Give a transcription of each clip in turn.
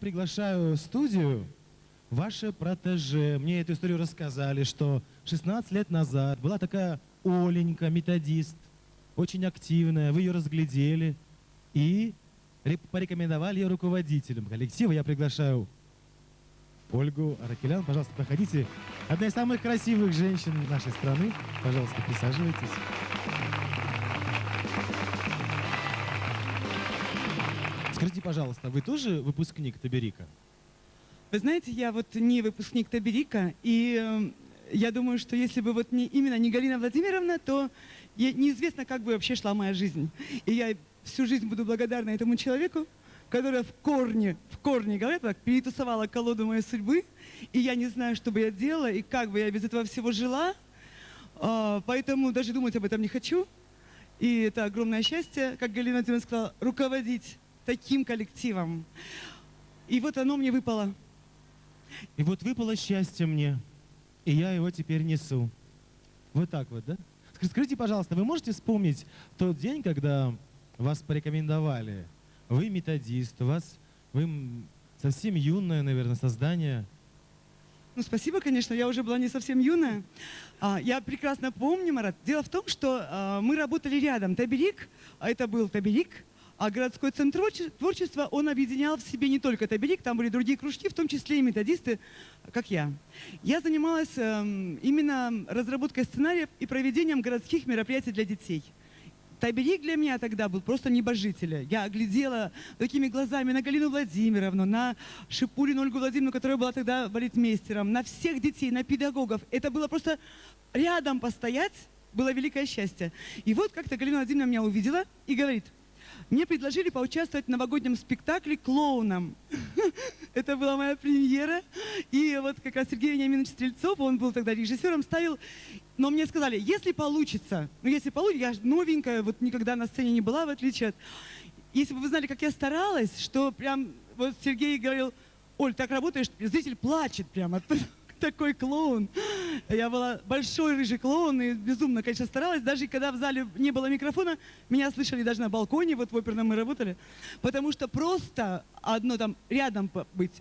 приглашаю в студию ваше протеже. Мне эту историю рассказали, что 16 лет назад была такая Оленька, методист, очень активная. Вы ее разглядели и порекомендовали ее руководителем коллектива. Я приглашаю Ольгу Аракелян. Пожалуйста, проходите. Одна из самых красивых женщин нашей страны. Пожалуйста, присаживайтесь. Скажите, пожалуйста, вы тоже выпускник Таберика? Вы знаете, я вот не выпускник Таберика, и я думаю, что если бы вот именно не Галина Владимировна, то неизвестно, как бы вообще шла моя жизнь. И я всю жизнь буду благодарна этому человеку, которая в корне, говорят, так, перетусовала колоду моей судьбы, и я не знаю, что бы я делала, и как бы я без этого всего жила, поэтому даже думать об этом не хочу. И это огромное счастье, как Галина Владимировна сказала, руководить таким коллективом. И вот оно мне выпало. И вот выпало счастье мне, и я его теперь несу. Вот так вот, да? Скажите, пожалуйста, вы можете вспомнить тот день, когда вас порекомендовали? Вы методист, вы совсем юное, наверное, создание. Ну, спасибо, конечно, я уже была не совсем юная. Я прекрасно помню, Марат. Дело в том, что мы работали рядом. Таберик, это был Таберик, а городской центр творчества, он объединял в себе не только Таберик, там были другие кружки, в том числе и методисты, как я. Я занималась именно разработкой сценариев и проведением городских мероприятий для детей. Таберик для меня тогда был просто небожителем. Я глядела такими глазами на Галину Владимировну, на Шипулину Ольгу Владимировну, которая была тогда балетмейстером, на всех детей, на педагогов. Это было просто рядом постоять, было великое счастье. И вот как-то Галина Владимировна меня увидела и говорит: мне предложили поучаствовать в новогоднем спектакле клоуном. Это была моя премьера. И вот как раз Сергей Вениаминович Стрельцов, он был тогда режиссером, ставил. Но мне сказали, если получится, я новенькая, вот никогда на сцене не была, в отличие от... Если бы вы знали, как я старалась, что прям, вот Сергей говорил: Оль, так работаешь, зритель плачет прямо. Такой клоун. Я была большой рыжий клоун и безумно, конечно, старалась. Даже когда в зале не было микрофона, меня слышали даже на балконе, вот в оперном мы работали. Потому что просто одно там рядом быть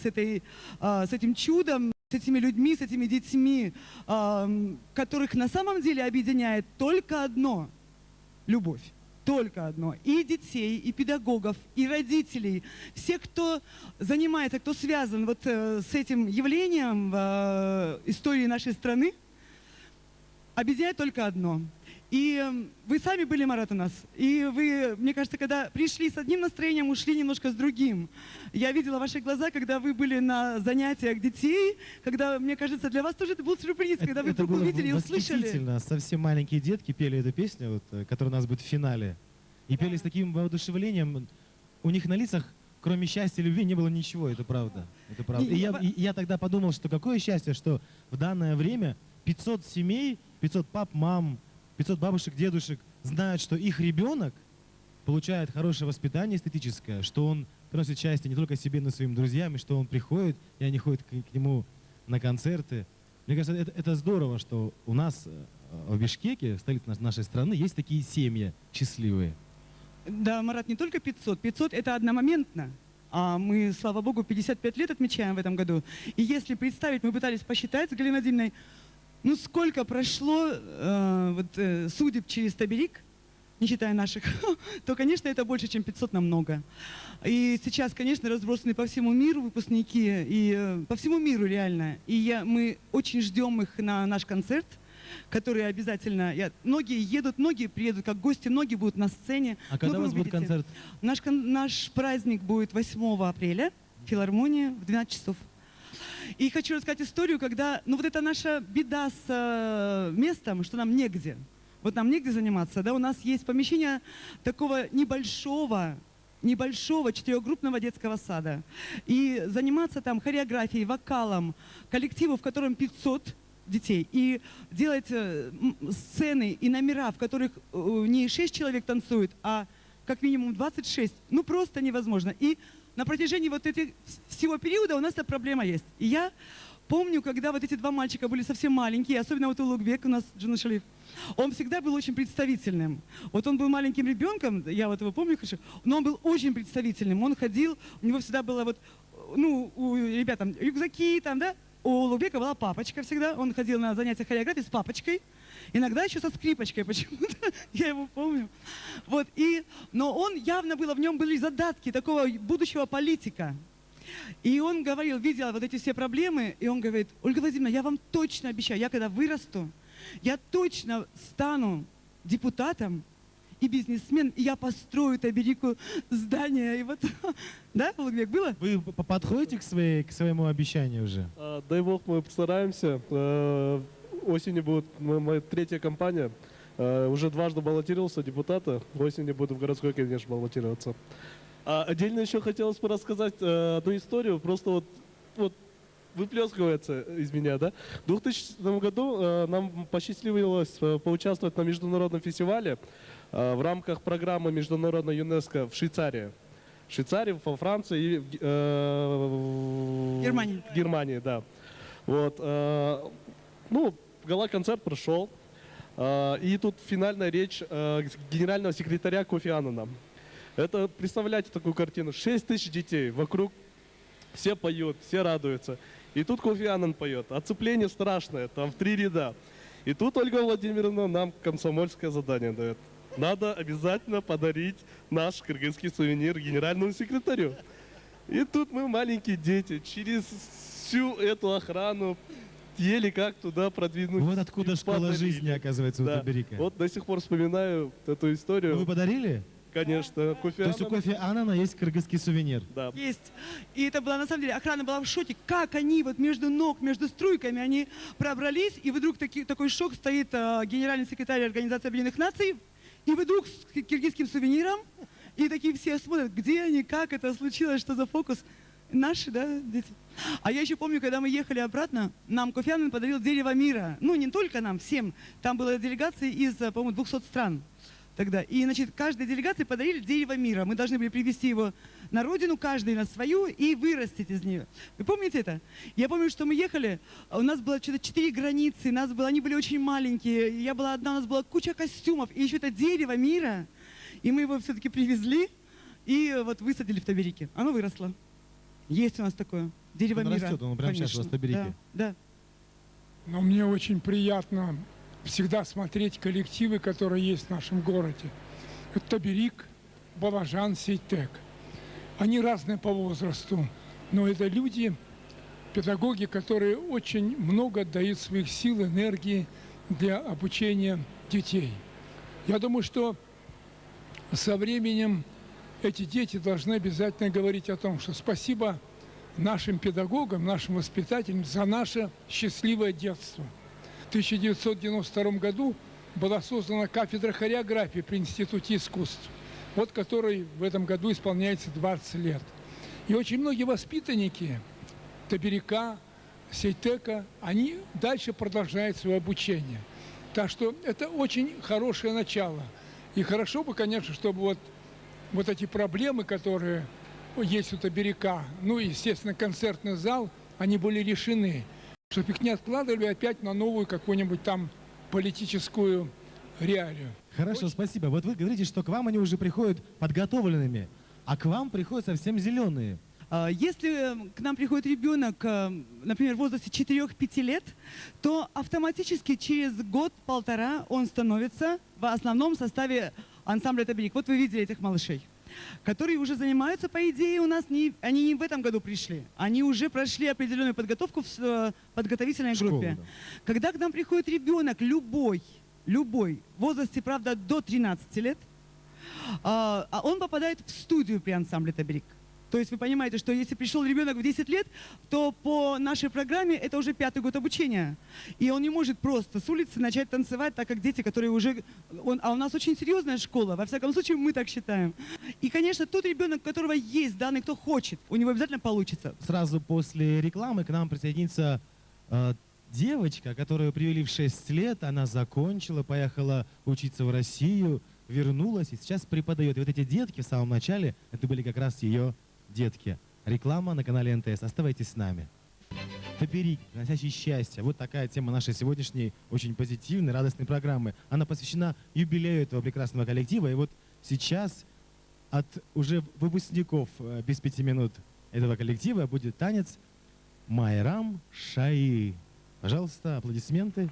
с этим чудом, с этими людьми, с этими детьми, которых на самом деле объединяет только одно – любовь. Только одно. И детей, и педагогов, и родителей, всех, кто занимается, кто связан вот с этим явлением в истории нашей страны, объединяет только одно. И вы сами были, Марат, у нас. И вы, мне кажется, когда пришли с одним настроением, ушли немножко с другим. Я видела ваши глаза, когда вы были на занятиях детей, когда, мне кажется, для вас тоже это был сюрприз, когда вы вдруг увидели и услышали. Восхитительно. Совсем маленькие детки пели эту песню, вот, которая у нас будет в финале. И пели с таким воодушевлением. У них на лицах, кроме счастья и любви, не было ничего, это правда. Это правда. И я тогда подумал, что какое счастье, что в данное время 500 семей, 500 пап, мам, 500 бабушек, дедушек знают, что их ребенок получает хорошее воспитание эстетическое, что он приносит счастье не только себе, но и своим друзьям, и что он приходит, и они ходят к нему на концерты. Мне кажется, это здорово, что у нас в Бишкеке, в столице нашей страны, есть такие семьи счастливые. Да, Марат, не только 500. 500 – это одномоментно. А мы, слава богу, 55 лет отмечаем в этом году. И если представить, мы пытались посчитать с Галиной Владимировной, ну сколько прошло судеб через Таберик, не считая наших, то, конечно, это больше, чем 500 намного. И сейчас, конечно, разбросаны по всему миру выпускники, и по всему миру реально. И мы очень ждем их на наш концерт, который обязательно... Многие едут, многие приедут как гости, многие будут на сцене. А когда у вас будет концерт? Наш праздник будет 8 апреля в филармонии в 12 часов. И хочу рассказать историю, когда... Ну вот это наша беда с местом, что нам негде. Вот нам негде заниматься, да, у нас есть помещение такого небольшого 4-группного детского сада. И заниматься там хореографией, вокалом, коллективу, в котором 500 детей, и делать сцены и номера, в которых не 6 человек танцуют, а как минимум 26, ну просто невозможно. И на протяжении вот этих всего периода у нас эта проблема есть. И я помню, когда вот эти два мальчика были совсем маленькие, особенно вот Улугбек у нас, Джанушалиев, он всегда был очень представительным. Вот он был маленьким ребенком, я вот его помню хорошо, но он был очень представительным. Он ходил, у него всегда было вот, ну, у ребят там рюкзаки, там, да, у Улугбека была папочка всегда, он ходил на занятия хореографии с папочкой, иногда еще со скрипочкой почему-то, я его помню. Вот, но он явно было, в нем были задатки такого будущего политика. И он говорил, видел вот эти все проблемы, и он говорит: Ольга Владимировна, я вам точно обещаю, я когда вырасту, я точно стану депутатом и бизнесмен, и я построю Таберику здание. И вот, да, Улугбек, было? Вы подходите к своему обещанию уже? Дай бог, мы постараемся. Осенью будет моя третья кампания. Уже дважды баллотировался депутата. Осенью буду в городской, конечно, баллотироваться. Отдельно еще хотелось бы рассказать одну историю. Просто вот выплескивается из меня, да. В 2000 году нам посчастливилось поучаствовать на международном фестивале в рамках программы международной ЮНЕСКО в Швейцарии. В Швейцарии, во Франции и в Германии, да. Вот. Ну, гала-концерт прошел. И тут финальная речь генерального секретаря Кофи Аннана. Это, представляете такую картину, 6 тысяч детей вокруг, все поют, все радуются. И тут Кофи Аннан поет, оцепление страшное, там в 3 ряда. И тут Ольга Владимировна нам комсомольское задание дает. Надо обязательно подарить наш кыргызский сувенир генеральному секретарю. И тут мы, маленькие дети, через всю эту охрану еле как туда продвинуть. Вот откуда школа жизни, оказывается, у Таберика. Вот до сих пор вспоминаю эту историю. Вы подарили? Конечно. То есть у Кофи Аннана есть кыргызский сувенир? Да. Есть. И это было, на самом деле, охрана была в шоке, как они вот между ног, между струйками, они пробрались, и вдруг такой шок, стоит генеральный секретарь Организации Объединенных Наций, и вдруг с киргизским сувениром, и такие все смотрят, где они, как это случилось, что за фокус. Наши, да, дети. А я еще помню, когда мы ехали обратно, нам Кофи Аннан подарил дерево мира. Ну, не только нам, всем. Там была делегация из, по-моему, 200 стран тогда. И, значит, каждой делегации подарили дерево мира. Мы должны были привезти его на родину, каждый на свою, и вырастить из нее. Вы помните это? Я помню, что мы ехали, у нас было что-то 4 границы, они были очень маленькие, я была одна, у нас была куча костюмов, и еще это дерево мира. И мы его все-таки привезли и вот высадили в Таберике. Оно выросло. Есть у нас такое дерево Он мира. растет, он прямо сейчас у вас в Таберике. Да. Но мне очень приятно всегда смотреть коллективы, которые есть в нашем городе. Это Таберик, Балажан, Сейтек. Они разные по возрасту, но это люди, педагоги, которые очень много отдают своих сил, энергии для обучения детей. Я думаю, что со временем эти дети должны обязательно говорить о том, что спасибо нашим педагогам, нашим воспитателям за наше счастливое детство. В 1992 году была создана кафедра хореографии при Институте искусств, вот которой в этом году исполняется 20 лет. И очень многие воспитанники Таберика, Сейтека, они дальше продолжают свое обучение. Так что это очень хорошее начало. И хорошо бы, конечно, чтобы вот эти проблемы, которые есть у Таберика, ну, естественно, концертный зал, они были решены, чтобы их не откладывали опять на новую какую-нибудь там политическую реалию. Хорошо, спасибо. Вот вы говорите, что к вам они уже приходят подготовленными, а к вам приходят совсем зеленые. Если к нам приходит ребенок, например, в возрасте 4-5 лет, то автоматически через год-полтора он становится в основном составе ансамбля Таберик. Вот вы видели этих малышей, которые уже занимаются, по идее, у нас, они не в этом году пришли, они уже прошли определенную подготовку в подготовительной группе. Да. Когда к нам приходит ребенок, любой, в возрасте, правда, до 13 лет, он попадает в студию при ансамбле Таберик. То есть вы понимаете, что если пришел ребенок в 10 лет, то по нашей программе это уже 5-й год обучения. И он не может просто с улицы начать танцевать, так как дети, которые уже... А у нас очень серьезная школа, во всяком случае мы так считаем. И, конечно, тот ребенок, у которого есть данные, кто хочет, у него обязательно получится. Сразу после рекламы к нам присоединится девочка, которую привели в 6 лет, она закончила, поехала учиться в Россию, вернулась и сейчас преподает. И вот эти детки в самом начале, это были как раз ее детки. Реклама на канале НТС. Оставайтесь с нами. Таберик, приносящий счастье. Вот такая тема нашей сегодняшней очень позитивной, радостной программы. Она посвящена юбилею этого прекрасного коллектива. И вот сейчас от уже выпускников без 5 минут этого коллектива будет танец Майрам Шаи. Пожалуйста, аплодисменты.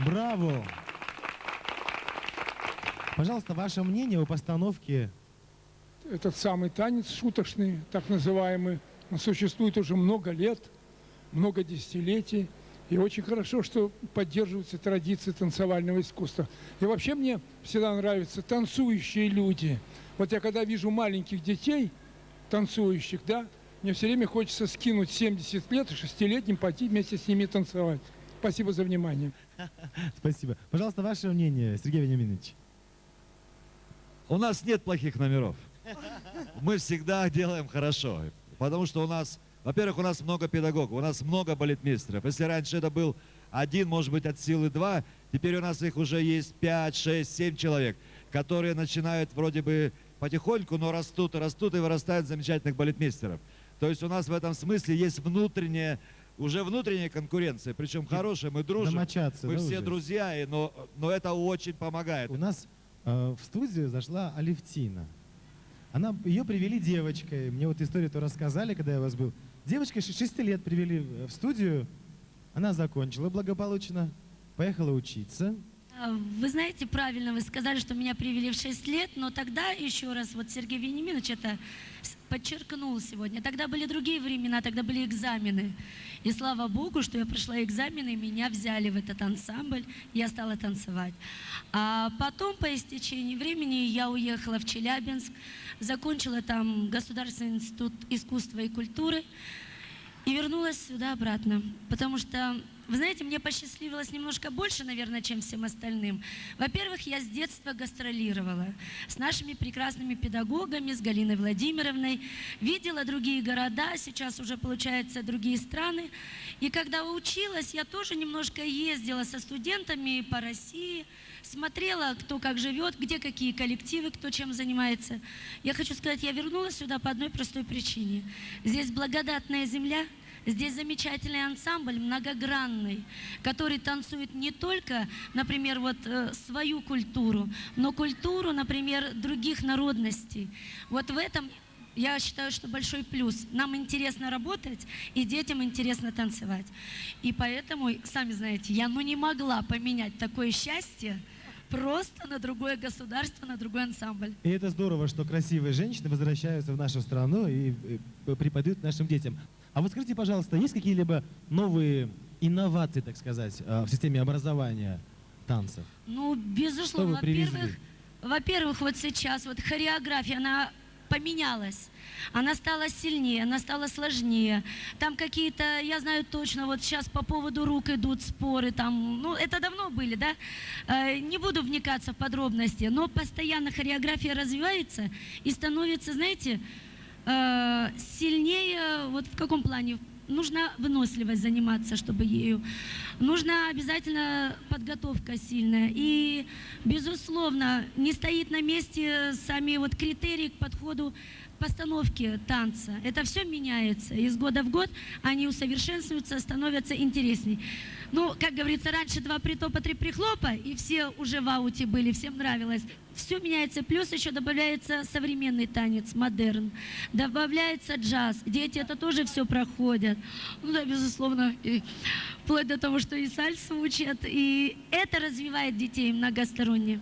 Браво! Пожалуйста, ваше мнение о постановке. Этот самый танец шуточный, так называемый, он существует уже много лет, много десятилетий. И очень хорошо, что поддерживаются традиции танцевального искусства. И вообще мне всегда нравятся танцующие люди. Вот я когда вижу маленьких детей, танцующих, да, мне все время хочется скинуть 70 лет и 6-летним пойти вместе с ними танцевать. Спасибо за внимание. Спасибо. Пожалуйста, ваше мнение, Сергей Вениаминович. У нас нет плохих номеров. Мы всегда делаем хорошо. Потому что у нас, во-первых, у нас много педагогов, у нас много балетмейстеров. Если раньше это был один, может быть, от силы два, теперь у нас их уже есть 5, 6, 7 человек, которые начинают вроде бы потихоньку, но растут и растут и вырастают в замечательных балетмейстеров. То есть у нас в этом смысле есть уже внутренняя конкуренция, причем хорошая, мы дружим, Домочадцы, мы да, все уже? друзья, но это очень помогает. У нас в студию зашла Алевтина. Ее привели девочкой. Мне вот историю-то рассказали, когда я у вас был. Девочка 6 лет привели в студию. Она закончила благополучно, поехала учиться. Вы знаете, правильно вы сказали, что меня привели в 6 лет, но тогда, еще раз, вот Сергей Вениаминович это подчеркнул сегодня, тогда были другие времена, тогда были экзамены. И слава Богу, что я прошла экзамены, и меня взяли в этот ансамбль, и я стала танцевать. А потом, по истечении времени, я уехала в Челябинск, закончила там Государственный институт искусства и культуры, и вернулась сюда обратно, потому что, вы знаете, мне посчастливилось немножко больше, наверное, чем всем остальным. Во-первых, я с детства гастролировала с нашими прекрасными педагогами, с Галиной Владимировной, видела другие города, сейчас уже, получается, другие страны. И когда училась, я тоже немножко ездила со студентами по России, смотрела, кто как живет, где какие коллективы, кто чем занимается. Я хочу сказать, я вернулась сюда по одной простой причине. Здесь благодатная земля, здесь замечательный ансамбль, многогранный, который танцует не только, например, вот свою культуру, но культуру, например, других народностей. Вот в этом я считаю, что большой плюс. Нам интересно работать, и детям интересно танцевать. И поэтому, сами знаете, я не могла поменять такое счастье просто на другое государство, на другой ансамбль. И это здорово, что красивые женщины возвращаются в нашу страну и преподают нашим детям. А вот скажите, пожалуйста, есть какие-либо новые инновации, так сказать, в системе образования танцев? Ну, безусловно. Что вы привезли? Во-первых, вот сейчас вот хореография, она поменялась. Она стала сильнее, она стала сложнее. Там какие-то, я знаю точно, вот сейчас по поводу рук идут споры, там, ну, это давно были, да? Не буду вникаться в подробности, но постоянно хореография развивается и становится, знаете, сильнее, вот в каком плане? Нужна выносливость заниматься, чтобы ею. Нужна обязательно подготовка сильная. И, безусловно, не стоит на месте сами вот критерии к подходу постановки танца. Это все меняется. Из года в год они усовершенствуются, становятся интересней. Ну, как говорится, раньше 2 притопа, 3 прихлопа, и все уже в ауте были, всем нравилось. Все меняется, плюс еще добавляется современный танец, модерн, добавляется джаз. Дети это тоже все проходят. Ну да, безусловно, и вплоть до того, что и сальсу учат, и это развивает детей многосторонне.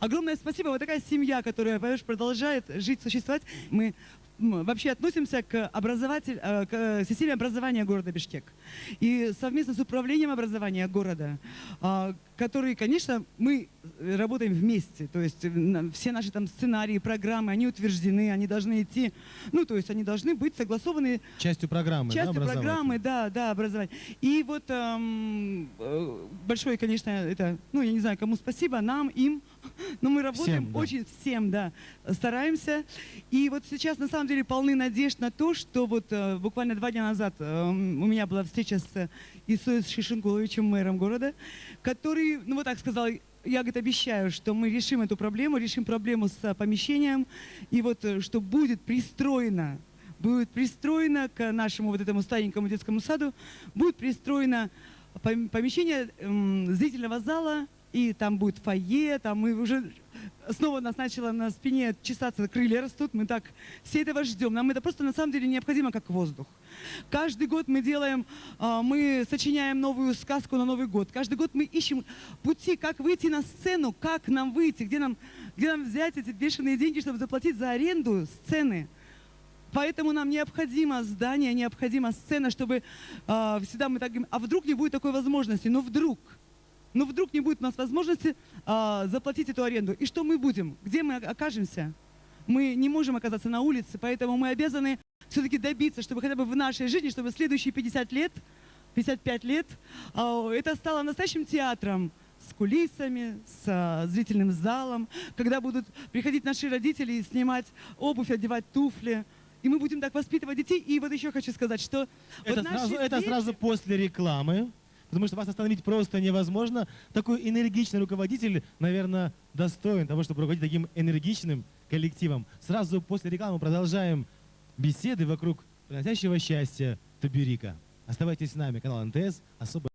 Огромное спасибо. Вот такая семья, которая, понимаешь, продолжает жить, существовать. Мы вообще относимся к системе образования города Бишкек. И совместно с управлением образования города, который, конечно, мы работаем вместе. То есть все наши там сценарии, программы, они утверждены, они должны идти, ну, то есть они должны быть согласованы. Частью программы, Частью да, программы, да, образование. И вот большое, конечно, это, ну, я не знаю, кому спасибо, нам, им, но мы работаем Всем, да. очень всем, да, стараемся. И вот сейчас, на самом деле, полны надежд на то, что вот буквально 2 дня назад у меня была встреча с Исоем Шишенкуловичем, мэром города, который, ну, вот так сказал, я, говорит, обещаю, что мы решим эту проблему, решим проблему с помещением, и вот что будет пристроено к нашему вот этому старенькому детскому саду, будет пристроено помещение зрительного зала, и там будет фойе, там мы уже снова нас начало на спине чесаться, крылья растут, мы так все этого ждем. Нам это просто на самом деле необходимо как воздух. Каждый год мы сочиняем новую сказку на Новый год. Каждый год мы ищем пути, как выйти на сцену, как нам выйти, где нам взять эти бешеные деньги, чтобы заплатить за аренду сцены. Поэтому нам необходимо здание, необходима сцена, чтобы всегда мы так говорим, а вдруг не будет такой возможности, но вдруг не будет у нас возможности заплатить эту аренду. И что мы будем? Где мы окажемся? Мы не можем оказаться на улице, поэтому мы обязаны все-таки добиться, чтобы хотя бы в нашей жизни, чтобы следующие 50 лет, 55 лет, это стало настоящим театром с кулисами, с зрительным залом, когда будут приходить наши родители и снимать обувь, одевать туфли. И мы будем так воспитывать детей. И вот еще хочу сказать, что Это, вот наши это дети- сразу после рекламы, потому что вас остановить просто невозможно. Такой энергичный руководитель, наверное, достоин того, чтобы руководить таким энергичным коллективом. Сразу после рекламы продолжаем беседы вокруг приносящего счастья Табирика. Оставайтесь с нами, канал НТС. Особо